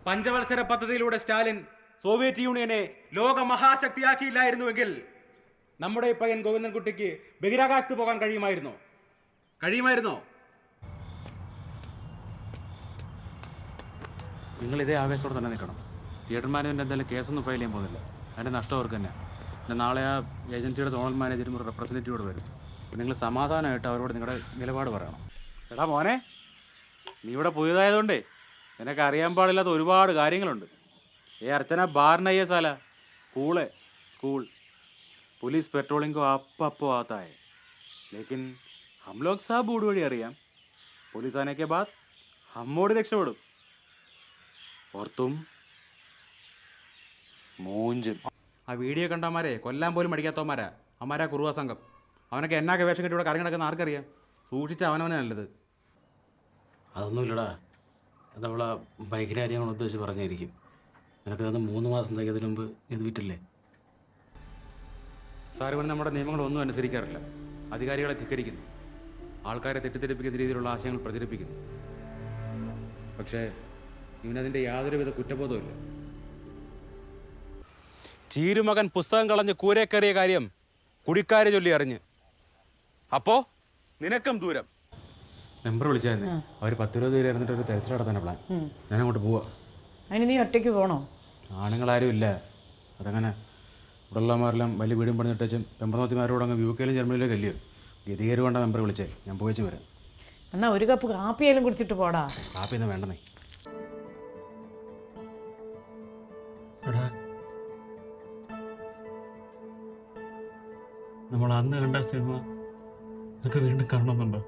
പഞ്ചവത്സര പദ്ധതിയിലൂടെ സ്റ്റാലിൻ സോവിയറ്റ് യൂണിയനെ ലോക മഹാശക്തിയാക്കിയില്ലായിരുന്നുവെങ്കിൽ നമ്മുടെ ഈ പയ്യൻ ഗോവിന്ദൻകുട്ടിക്ക് ബഹിരാകാശത്ത് പോകാൻ കഴിയുമായിരുന്നോ? നിങ്ങൾ ഇതേ ആവേശത്തോടെ തന്നെ നിൽക്കണം. തിയേറ്റർ മാനേജ്മെൻറ്റ് എന്തായാലും കേസൊന്നും ഫയൽ ചെയ്യാൻ പോകുന്നില്ല. അതിൻ്റെ നഷ്ടം അവർക്ക് തന്നെ. പിന്നെ നാളെ ആ ഏജൻസിയുടെ സോണൽ മാനേജരും ഒരു റെപ്രസെൻറ്റേറ്റീവോട് വരും. നിങ്ങൾ സമാധാനമായിട്ട് അവരോട് നിങ്ങളുടെ നിലപാട് പറയണം. എടാ മോനെ, നീ ഇവിടെ പുതിയതായതുകൊണ്ടേ നിനക്ക് അറിയാൻ പാടില്ലാത്ത ഒരുപാട് കാര്യങ്ങളുണ്ട്. അർച്ചന बाहर नहीं है साला, स्कूल है स्कूल. पुलिस पेट्रोलिंग को आपको आता है, लेकिन हम लोग सब ऊड़ वड़ी അറിയാം. पुलिस आने के बाद हम ഓടി രക്ഷപ്പെടും. और तुम മൂഞ്ചും. ആ വീഡിയോ കണ്ടമാരെ കൊല്ലാൻ പോലും മടിക്കാത്തവന്മാരാ അമ്മാരാ കുറുവ സംഘം. അവനൊക്കെ എന്നാക്കെ വേഷം കെട്ടി ഇവിടെ കറങ്ങി നടക്കുന്ന ആർക്കറിയാം? സൂക്ഷിച്ച അവനവനെ നല്ലത്. അതൊന്നുമില്ലടാ, നമ്മളാ ബൈക്കിൻ്റെ കാര്യങ്ങൾ ഉദ്ദേശിച്ച് പറഞ്ഞായിരിക്കും. നിനക്ക് തന്ന് 3 മാസം തികയതിന് മുമ്പ് ഇത് വിറ്റില്ലേ? സാർ, ഇവൻ നമ്മുടെ നിയമങ്ങളൊന്നും അനുസരിക്കാറില്ല. അധികാരികളെ ധിക്കരിക്കുന്നു, ആൾക്കാരെ തെറ്റിദ്ധരിപ്പിക്കുന്ന രീതിയിലുള്ള ആശയങ്ങൾ പ്രചരിപ്പിക്കുന്നു. പക്ഷേ ഇവനതിൻ്റെ യാതൊരുവിധ കുറ്റബോധവുമില്ല. ചീരുമകൻ പുസ്തകം കളഞ്ഞ് കൂരെ കയറിയ കാര്യം കുടിക്കാരെ ചൊല്ലി അറിഞ്ഞ്. അപ്പോൾ നിനക്കും ദൂരം. മെമ്പർ വിളിച്ചായിരുന്നു. അവർ 10-20 പേര് ഇരുന്നിട്ട് ഒരു തെരച്ചിൽ നടത്താൻ പ്ലാൻ. ഞാനങ്ങോട്ട് പോവാ. അതിന് നീ ഒറ്റയ്ക്ക് പോകണോ? ആണുങ്ങളാരും ഇല്ല. അതങ്ങനെ ഇവിടെയുള്ളമാരെല്ലാം വലിയ വീടും പണിഞ്ഞിട്ടും പെമ്പറനോത്തിമാരോട് അങ്ങ് UK യിലും ജർമ്മനിയിലും കല്ലിയോ ഗതികേര് കൊണ്ട മെമ്പർ വിളിച്ചേ. ഞാൻ പോയിച്ച് വരാം. എന്നാൽ ഒരു കപ്പ് കാപ്പിയായാലും കുടിച്ചിട്ട് പോടാ. കാപ്പിയൊന്നും വേണ്ടെന്നേ. എടാ, നമ്മൾ അന്ന് കണ്ട സിനിമ നിനക്ക് വീണ്ടും കാണണമെന്നുണ്ടോ?